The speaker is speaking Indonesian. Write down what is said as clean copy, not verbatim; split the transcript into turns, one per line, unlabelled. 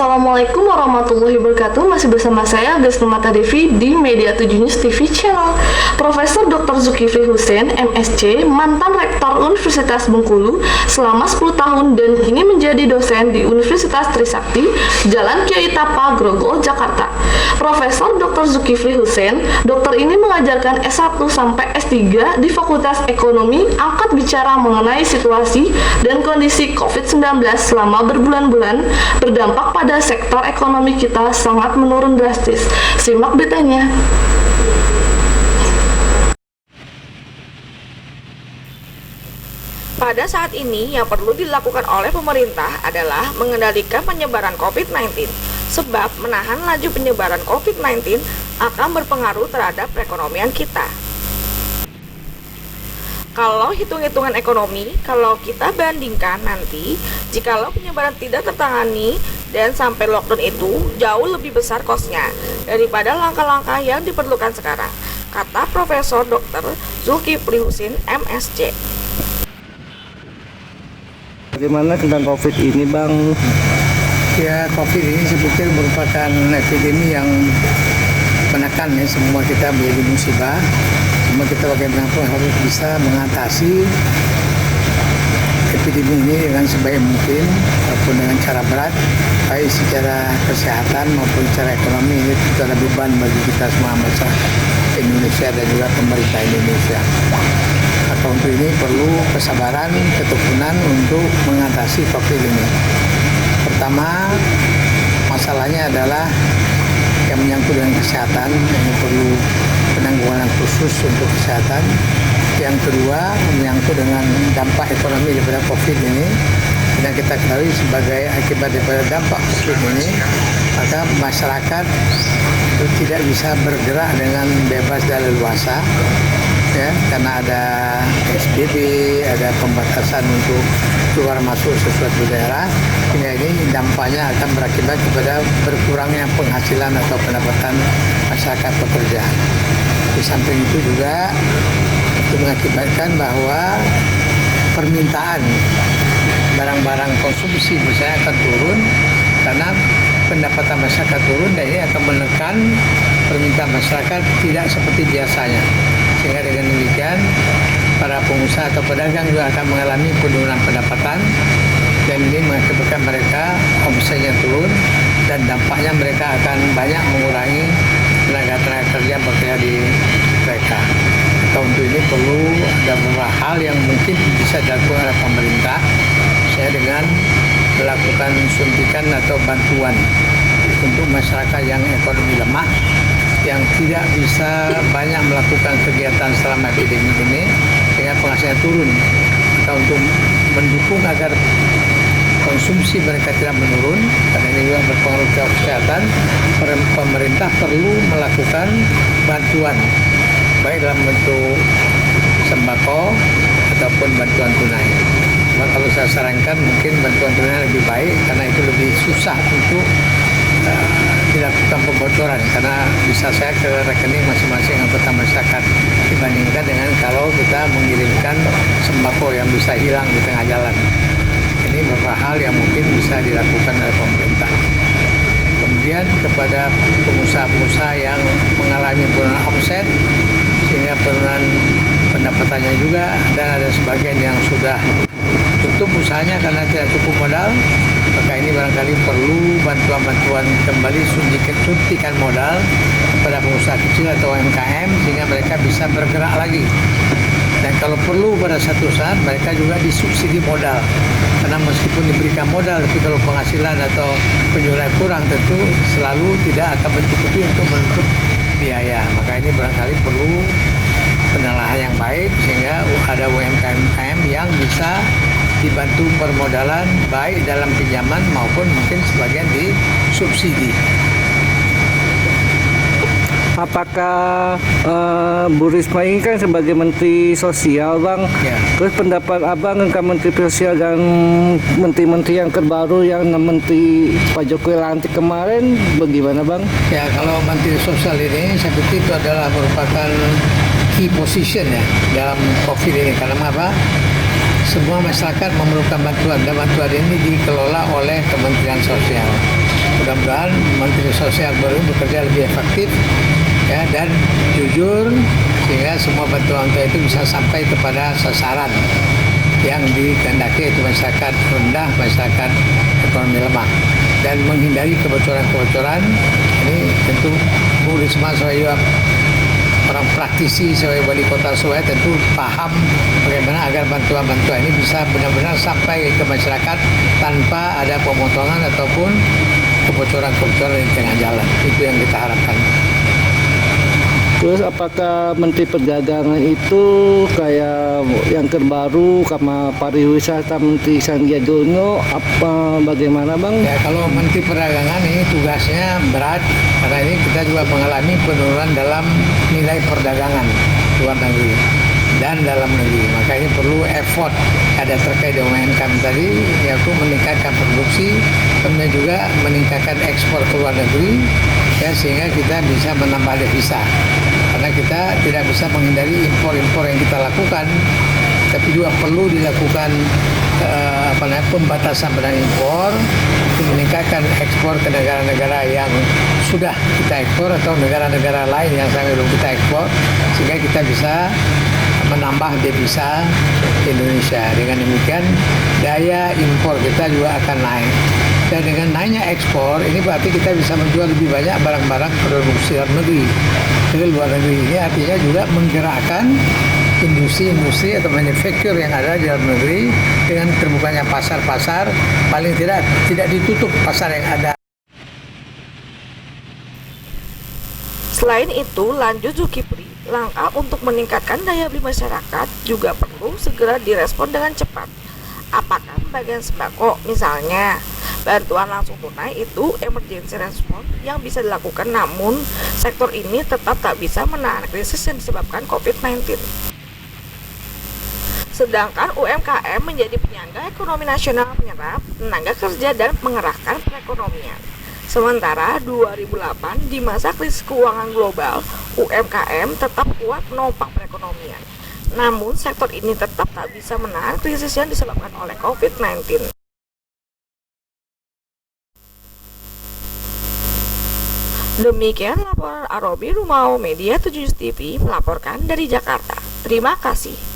Assalamualaikum warahmatullahi wabarakatuh. Masih bersama saya Desnumata Devi di Media 7 News TV Channel. Profesor Dr. Zulkifli Husein, MSc, mantan Rektor Universitas Bengkulu selama 10 tahun dan kini menjadi dosen di Universitas Trisakti, Jalan Kiai Tapa, Grogol, Jakarta. Profesor Dr. Zulkifli Husein, dokter ini mengajarkan S1 sampai S3 di Fakultas Ekonomi, angkat bicara mengenai situasi dan kondisi COVID-19 selama berbulan-bulan berdampak pada sektor ekonomi kita sangat menurun drastis. Simak beritanya.
Pada saat ini yang perlu dilakukan oleh pemerintah adalah mengendalikan penyebaran COVID-19, sebab menahan laju penyebaran COVID-19 akan berpengaruh terhadap perekonomian kita. Kalau hitung-hitungan ekonomi, kalau kita bandingkan nanti, jikalau penyebaran tidak tertangani dan sampai lockdown itu jauh lebih besar kosnya daripada langkah-langkah yang diperlukan sekarang, kata Profesor Dr. Zulkifli Husein, MSc.
Bagaimana tentang COVID ini, Bang?
Ya, COVID ini sebetulnya merupakan epidemi yang menekan ya semua kita menjadi musibah. Cuma kita bagaimanapun harus bisa mengatasi epidemi ini dengan sebaik mungkin, ataupun dengan cara berat, baik secara kesehatan maupun secara ekonomi. Ini adalah beban bagi kita semua masyarakat Indonesia dan juga pemerintah Indonesia. Maka untuk ini perlu kesabaran, ketekunan untuk mengatasi COVID ini. Pertama, masalahnya adalah yang menyangkut dengan kesehatan, yang perlu penanggulangan khusus untuk kesehatan. Yang kedua, menyangkut dengan dampak ekonomi daripada COVID ini. Dan kita ketahui sebagai akibat daripada dampak COVID ini, maka masyarakat itu tidak bisa bergerak dengan bebas dan leluasa, ya, karena ada PSBB, ada pembatasan untuk keluar masuk sesuatu daerah, sehingga ini dampaknya akan berakibat kepada berkurangnya penghasilan atau pendapatan masyarakat pekerja. Di samping itu juga itu mengakibatkan bahwa permintaan barang-barang konsumsi misalnya akan turun karena pendapatan masyarakat turun, dan ini akan menekan permintaan masyarakat tidak seperti biasanya. Sehingga dengan demikian para pengusaha atau pedagang juga akan mengalami penurunan pendapatan, dan ini mengakibatkan mereka omsetnya turun dan dampaknya mereka akan banyak mengurangi tenaga kerja bekerja di mereka. Untuk ini perlu ada beberapa hal yang mungkin bisa dilakukan oleh pemerintah, saya dengan melakukan suntikan atau bantuan untuk masyarakat yang ekonomi lemah, yang tidak bisa banyak melakukan kegiatan selama epidemi ini sehingga penghasilan turun, atau untuk mendukung agar konsumsi mereka tidak menurun, karena ini juga berpengaruh ke kesehatan. Pemerintah perlu melakukan bantuan baik dalam bentuk sembako ataupun bantuan tunai. Cuma kalau saya sarankan mungkin bantuan tunai lebih baik, karena itu lebih susah untuk dilakukan pembocoran, karena bisa saya ke rekening masing-masing anggota masyarakat dibandingkan dengan kalau kita mengirimkan sembako yang bisa hilang di tengah jalan. Ini beberapa hal yang mungkin bisa dilakukan oleh pemerintah. Kemudian kepada pengusaha-pengusaha yang mengalami penurunan omset sehingga penurunan pendapatannya juga, dan ada sebagian yang sudah tutup usahanya karena tidak cukup modal, maka ini barangkali perlu bantuan-bantuan kembali, suntikan modal kepada pengusaha kecil atau UMKM sehingga mereka bisa bergerak lagi. Dan kalau perlu pada satu saat mereka juga disubsidi modal, karena meskipun diberikan modal tapi kalau penghasilan atau penjualan kurang tentu selalu tidak akan mencukupi untuk menutup biaya. Maka ini barangkali perlu penelahan yang baik sehingga ada UMKM yang bisa dibantu permodalan baik dalam pinjaman maupun mungkin sebagian disubsidi.
Apakah Bu Risma ini kan sebagai Menteri Sosial, Bang?
Ya.
Terus pendapat Abang tentang Menteri Sosial dan menteri-menteri yang terbaru yang Menteri Pak Jokowi lantik kemarin, bagaimana, Bang?
Ya, kalau Menteri Sosial ini saya pikir itu adalah merupakan key position ya dalam COVID ini. Karena apa? Semua masyarakat memerlukan bantuan, dan bantuan ini dikelola oleh Kementerian Sosial. mudah-mudahan Menteri Sosial baru bekerja lebih efektif ya, dan jujur sehingga semua bantuan-bantuan itu bisa sampai kepada sasaran yang dikehendaki, yaitu masyarakat rendah, masyarakat ekonomi lemah, dan menghindari kebocoran-kebocoran. Ini tentu Bu Risma sebagai orang praktisi, sebagai wali kota Surabaya tentu paham bagaimana agar bantuan-bantuan ini bisa benar-benar sampai ke masyarakat tanpa ada pemotongan ataupun kebocoran-kebocoran di tengah jalan. Itu yang kita harapkan.
Terus apakah Menteri Perdagangan itu kayak yang terbaru sama pariwisata Menteri Sandiaga Uno, apa bagaimana Bang?
Ya, kalau Menteri Perdagangan ini tugasnya berat karena ini kita juga mengalami penurunan dalam nilai perdagangan luar negeri dan dalam negeri. Maka ini perlu effort ada terkait dengan UMKM tadi, yaitu meningkatkan produksi, kemudian juga meningkatkan ekspor ke luar negeri ya, sehingga kita bisa menambah devisa. Karena kita tidak bisa menghindari impor-impor yang kita lakukan, tapi juga perlu dilakukan pembatasan barang impor untuk meningkatkan ekspor ke negara-negara yang sudah kita ekspor atau negara-negara lain yang sangat belum kita ekspor, sehingga kita bisa menambah devisa Indonesia. Dengan demikian daya impor kita juga akan naik. Dan dengan naiknya ekspor, ini berarti kita bisa menjual lebih banyak barang-barang produksi dalam negeri ke luar negeri. Ini artinya juga menggerakkan industri-industri atau manufaktur yang ada di dalam negeri dengan terbukanya pasar-pasar, paling tidak ditutup pasar yang ada.
Selain itu, lanjut Zulkifli, langkah untuk meningkatkan daya beli masyarakat juga perlu segera direspon dengan cepat. Apakah pembagian sembako misalnya, bantuan langsung tunai itu emergency response yang bisa dilakukan, namun sektor ini tetap tak bisa menahan krisis yang disebabkan COVID-19. Sedangkan UMKM menjadi penyangga ekonomi nasional, menyerap tenaga kerja dan mengerahkan perekonomian. Sementara 2008 di masa krisis keuangan global, UMKM tetap kuat menopang perekonomian. Namun sektor ini tetap tak bisa menahan krisis yang disebabkan oleh COVID-19. Demikian laporan Arobi Rumau Media 7 TV melaporkan dari Jakarta. Terima kasih.